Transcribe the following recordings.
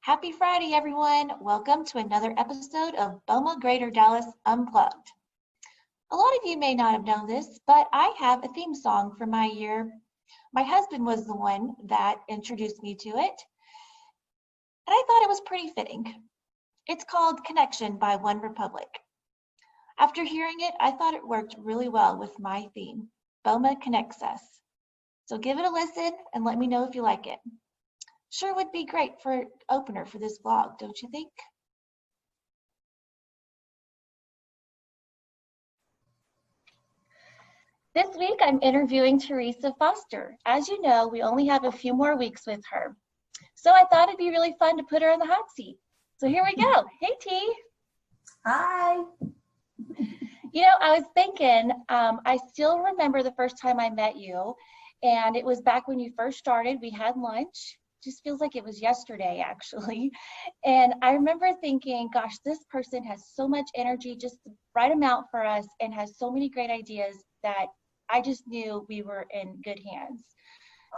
Happy Friday, everyone. Welcome to another episode of BOMA Greater Dallas Unplugged. A lot of you may not have known this, but I have a theme song for my year. My husband was the one that introduced me to it, and I thought it was pretty fitting. It's called Connection by One Republic. After hearing it, I thought it worked really well with my theme, BOMA Connects Us. So give it a listen and let me know if you like it. Sure would be great for an opener for this vlog, don't you think? This week, I'm interviewing Teresa Foster. As you know, we only have a few more weeks with her. So I thought it'd be really fun to put her in the hot seat. So here we go. Hey, T. Hi. You know, I was thinking, I still remember the first time I met you, and it was back when you first started. We had lunch. Just feels like it was yesterday, actually. And I remember thinking, gosh, this person has so much energy, just the right amount for us, and has so many great ideas that I just knew we were in good hands.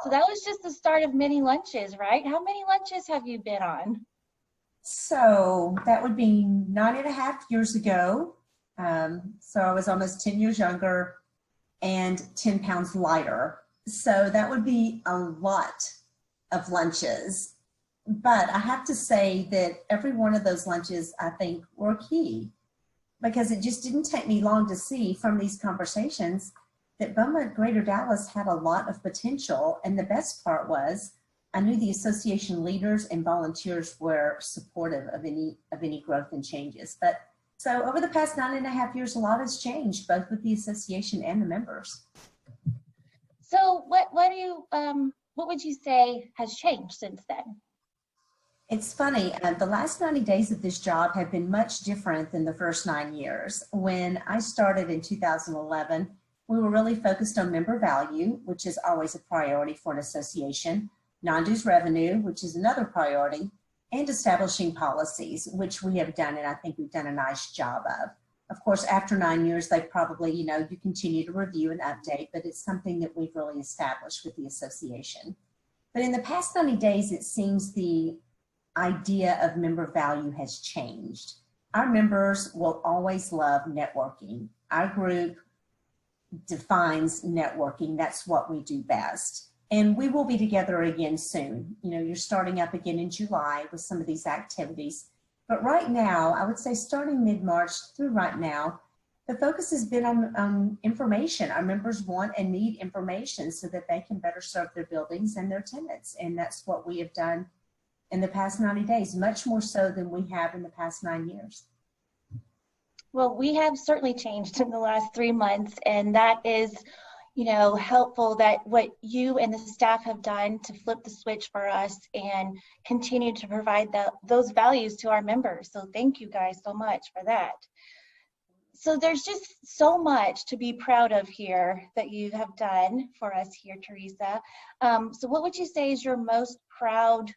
So that was just the start of many lunches, right? How many lunches have you been on? So that would be 9.5 years ago. So I was almost 10 years younger and 10 pounds lighter. So that would be a lot of lunches. But I have to say that every one of those lunches, I think, were key, because it just didn't take me long to see from these conversations that BOMA Greater Dallas had a lot of potential. And the best part was I knew the association leaders and volunteers were supportive of any growth and changes. But so over the past 9.5 years, a lot has changed, both with the association and the members. So what would you say has changed since then? It's funny, the last 90 days of this job have been much different than the first 9 years. When I started in 2011, we were really focused on member value, which is always a priority for an association, non-dues revenue, which is another priority, and establishing policies, which we have done, and I think we've done a nice job of. Of course, after 9 years, they probably, you continue to review and update, but it's something that we've really established with the association. But in the past 90 days, it seems the idea of member value has changed. Our members will always love networking. Our group defines networking. That's what we do best. And we will be together again soon. You're starting up again in July with some of these activities. But right now, I would say starting mid-March through right now, the focus has been on information. Our members want and need information so that they can better serve their buildings and their tenants. And that's what we have done in the past 90 days, much more so than we have in the past 9 years. Well, we have certainly changed in the last 3 months, and that is, helpful that what you and the staff have done to flip the switch for us and continue to provide those values to our members. So thank you guys so much for that. So there's just so much to be proud of here that you have done for us here, Teresa. So what would you say is your most proud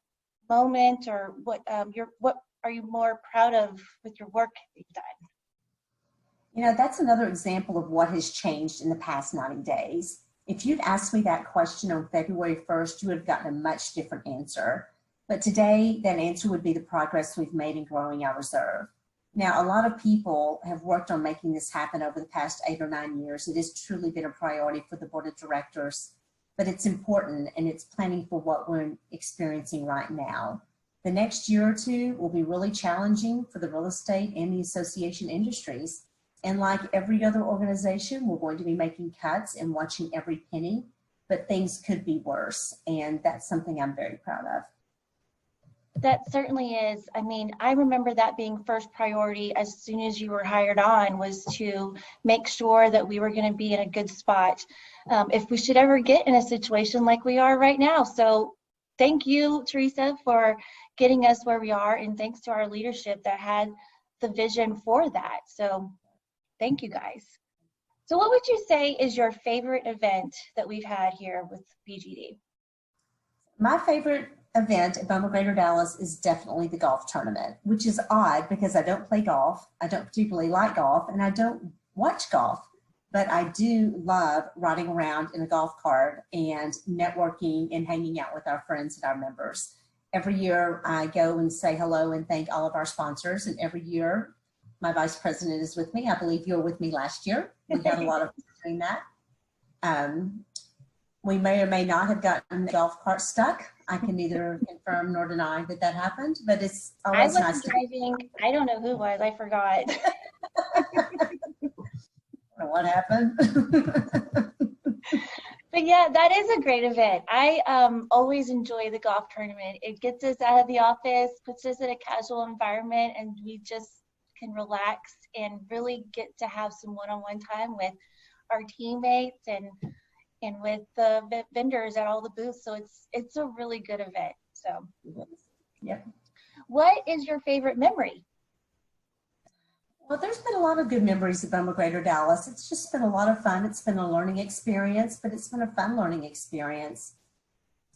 moment, or what are you more proud of with your work that you've done? That's another example of what has changed in the past 90 days. If you'd asked me that question on February 1st, you would have gotten a much different answer. But today, that answer would be the progress we've made in growing our reserve. Now, a lot of people have worked on making this happen over the past 8 or 9 years. It has truly been a priority for the board of directors, but it's important, and it's planning for what we're experiencing right now. The next year or two will be really challenging for the real estate and the association industries. And like every other organization, we're going to be making cuts and watching every penny, but things could be worse. And that's something I'm very proud of. That certainly is. I mean, I remember that being first priority as soon as you were hired on, was to make sure that we were going to be in a good spot if we should ever get in a situation like we are right now. So thank you, Teresa, for getting us where we are, and thanks to our leadership that had the vision for that. So thank you guys. So what would you say is your favorite event that we've had here with BGD? My favorite event at BOMA Greater Dallas is definitely the golf tournament, which is odd because I don't play golf, I don't particularly like golf, and I don't watch golf, but I do love riding around in a golf cart and networking and hanging out with our friends and our members. every year I go and say hello and thank all of our sponsors. And every year my vice president is with me. I believe you were with me last year. We had a lot of doing that. We may or may not have gotten the golf cart stuck. I can neither confirm nor deny that that happened, but it's always nice to driving. I don't know who was. I forgot. I don't know what happened. But yeah, that is a great event. I always enjoy the golf tournament. It gets us out of the office, puts us in a casual environment, and we just can relax and really get to have some one-on-one time with our teammates and with the vendors at all the booths. So it's a really good event. So, yep. What is your favorite memory? Well, there's been a lot of good memories of BOMA Greater Dallas. It's just been a lot of fun. It's been a learning experience, but it's been a fun learning experience.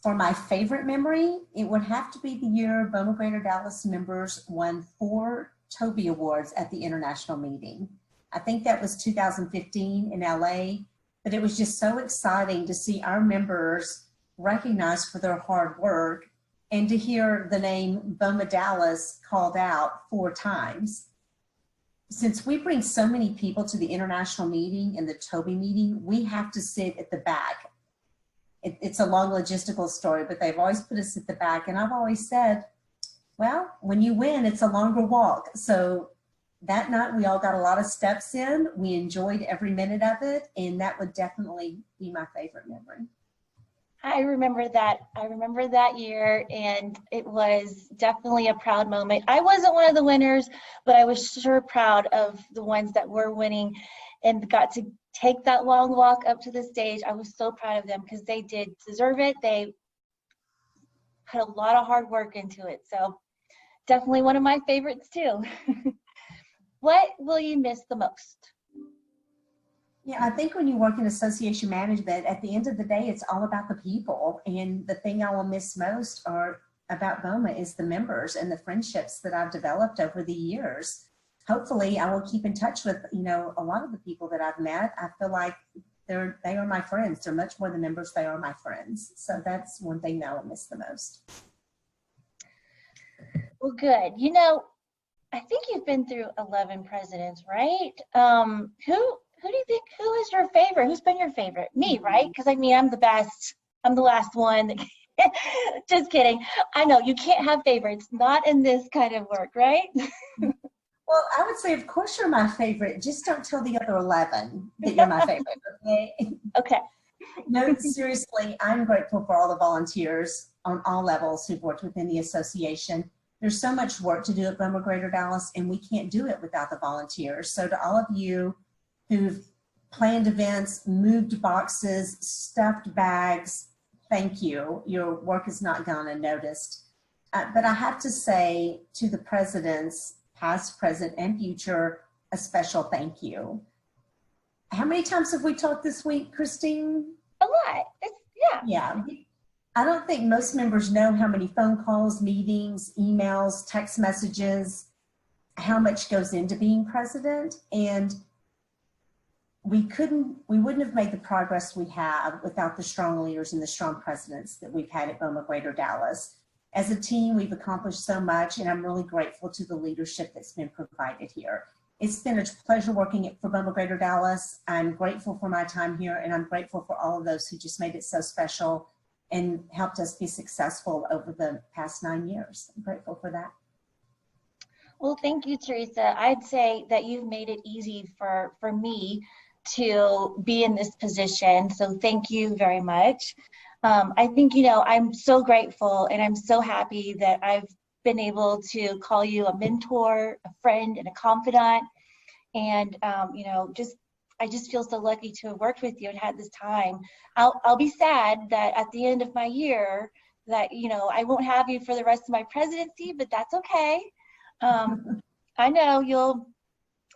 For my favorite memory, it would have to be the year BOMA Greater Dallas members won 4 Toby Awards at the international meeting. I think that was 2015 in LA, but it was just so exciting to see our members recognized for their hard work and to hear the name BOMA Dallas called out 4 times. Since we bring so many people to the international meeting and the Toby meeting, we have to sit at the back. It's a long logistical story, but they've always put us at the back. And I've always said, well, when you win, it's a longer walk. So that night we all got a lot of steps in. We enjoyed every minute of it. And that would definitely be my favorite memory. I remember that year, and it was definitely a proud moment. I wasn't one of the winners, but I was sure proud of the ones that were winning and got to take that long walk up to the stage. I was so proud of them because they did deserve it. They put a lot of hard work into it. So definitely one of my favorites too. What will you miss the most? Yeah, I think when you work in association management, at the end of the day, it's all about the people. And the thing I will miss most about BOMA is the members and the friendships that I've developed over the years. Hopefully, I will keep in touch with, a lot of the people that I've met. I feel like they are my friends. They're much more than members. They are my friends. So that's one thing that I will miss the most. Well, good. I think you've been through 11 presidents, right? Who do you think, who is your favorite? Who's been your favorite? Me, right? Because I'm the best. I'm the last one. Just kidding. I know you can't have favorites, not in this kind of work, right? Well, I would say, of course, you're my favorite. Just don't tell the other 11 that you're my favorite, okay? Okay. No, seriously, I'm grateful for all the volunteers on all levels who've worked within the association. There's so much work to do at BOMA Greater Dallas, and we can't do it without the volunteers. So to all of you who've planned events, moved boxes, stuffed bags, thank you. Your work has not gone unnoticed. But I have to say to the presidents, past, present, and future, a special thank you. How many times have we talked this week, Kristine? A lot. Yeah. I don't think most members know how many phone calls, meetings, emails, text messages, how much goes into being president. And we wouldn't have made the progress we have without the strong leaders and the strong presidents that we've had at BOMA Greater Dallas. As a team, we've accomplished so much, and I'm really grateful to the leadership that's been provided here. It's been a pleasure working for BOMA Greater Dallas. I'm grateful for my time here, and I'm grateful for all of those who just made it so special and helped us be successful over the past 9 years. I'm grateful for that. Well, thank you, Teresa. I'd say that you've made it easy for me to be in this position. So thank you very much. I think, I'm so grateful and I'm so happy that I've been able to call you a mentor, a friend, and a confidant. And, I just feel so lucky to have worked with you and had this time. I'll be sad that at the end of my year that, I won't have you for the rest of my presidency, but that's okay. I know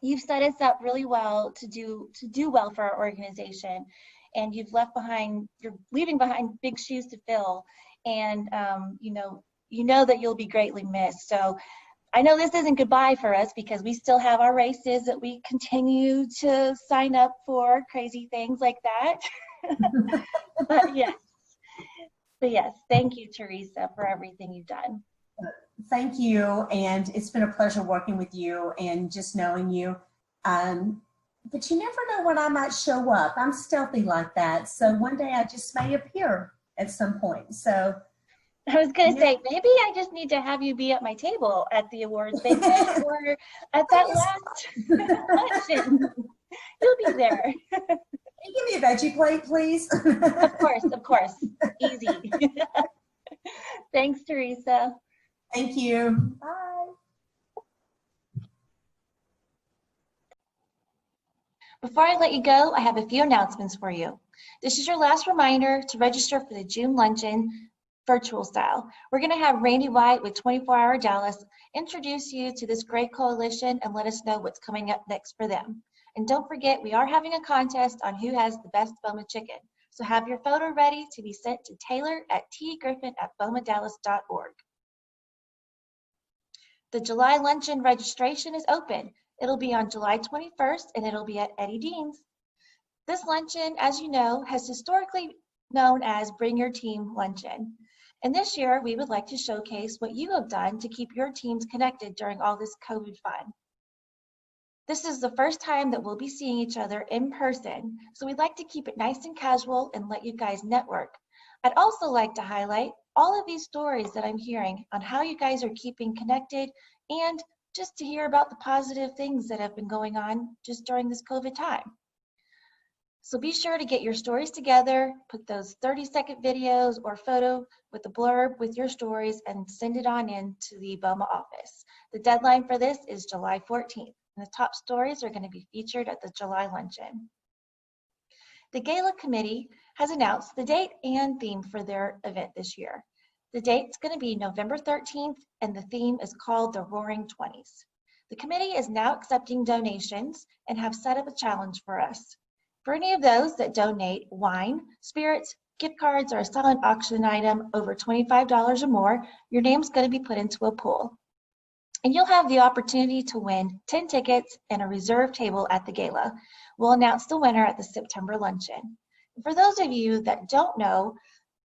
you've set us up really well to do well for our organization, and you're leaving behind big shoes to fill, and you know that you'll be greatly missed. So I know this isn't goodbye for us because we still have our races that we continue to sign up for, crazy things like that. But So yes, thank you, Teresa, for everything you've done. Thank you, and it's been a pleasure working with you and just knowing you. But you never know when I might show up. I'm stealthy like that, so one day I just may appear at some point. So I was going to say, maybe I just need to have you be at my table at the awards banquet or at that last luncheon. You'll be there. Can you give me a veggie plate, please? Of course. Easy. Thanks, Teresa. Thank you. Bye. Before I let you go, I have a few announcements for you. This is your last reminder to register for the June luncheon virtual style. We're going to have Randy White with 24 Hour Dallas introduce you to this great coalition and let us know what's coming up next for them. And don't forget, we are having a contest on who has the best BOMA chicken. So have your photo ready to be sent to Taylor at tgriffin@bomadallas.org. The July luncheon registration is open. It'll be on July 21st and it'll be at Eddie Dean's. This luncheon, as you know, has historically known as Bring Your Team Luncheon. And this year, we would like to showcase what you have done to keep your teams connected during all this COVID fun. This is the first time that we'll be seeing each other in person, so we'd like to keep it nice and casual and let you guys network. I'd also like to highlight all of these stories that I'm hearing on how you guys are keeping connected and just to hear about the positive things that have been going on just during this COVID time. So be sure to get your stories together, put those 30-second videos or photo with a blurb with your stories and send it on in to the BOMA office. The deadline for this is July 14th, and the top stories are going to be featured at the July luncheon. The Gala committee has announced the date and theme for their event this year. The date's going to be November 13th, and the theme is called the Roaring 20s. The committee is now accepting donations and have set up a challenge for us. For any of those that donate wine, spirits, gift cards, or a silent auction item over $25 or more, your name's going to be put into a pool. And you'll have the opportunity to win 10 tickets and a reserved table at the gala. We'll announce the winner at the September luncheon. For those of you that don't know,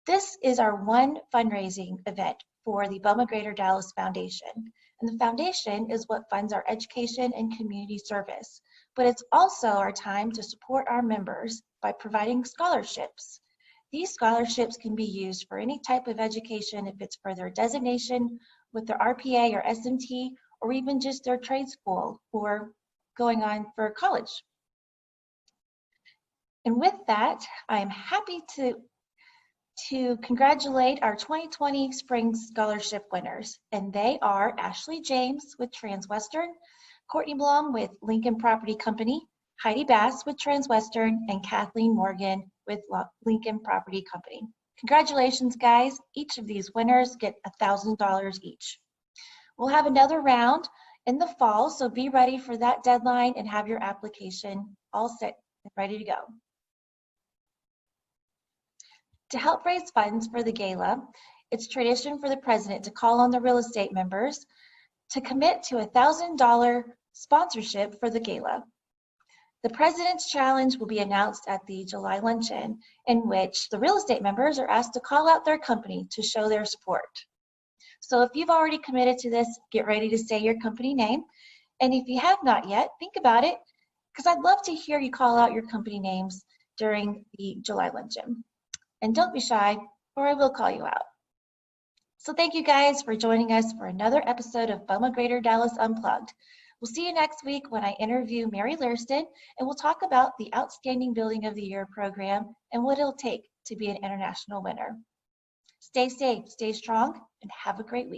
this is our one fundraising event for the BOMA Greater Dallas Foundation. And the foundation is what funds our education and community service. But it's also our time to support our members by providing scholarships. These scholarships can be used for any type of education if it's for their designation with their RPA or SMT, or even just their trade school or going on for college. And with that, I'm happy to congratulate our 2020 Spring Scholarship winners. And they are Ashley James with Transwestern, Courtney Blum with Lincoln Property Company, Heidi Bass with Transwestern, and Kathleen Morgan with Lincoln Property Company. Congratulations, guys. Each of these winners get $1,000 each. We'll have another round in the fall, so be ready for that deadline and have your application all set and ready to go. To help raise funds for the gala, it's tradition for the president to call on the real estate members to commit to $1,000 sponsorship for the gala. The President's Challenge will be announced at the July luncheon, in which the real estate members are asked to call out their company to show their support. So if you've already committed to this, get ready to say your company name. And if you have not yet, think about it, because I'd love to hear you call out your company names during the July luncheon. And don't be shy, or I will call you out. So thank you guys for joining us for another episode of BOMA Greater Dallas Unplugged. We'll see you next week when I interview Mary Lurston, and we'll talk about the Outstanding Building of the Year program and what it'll take to be an international winner. Stay safe, stay strong, and have a great week.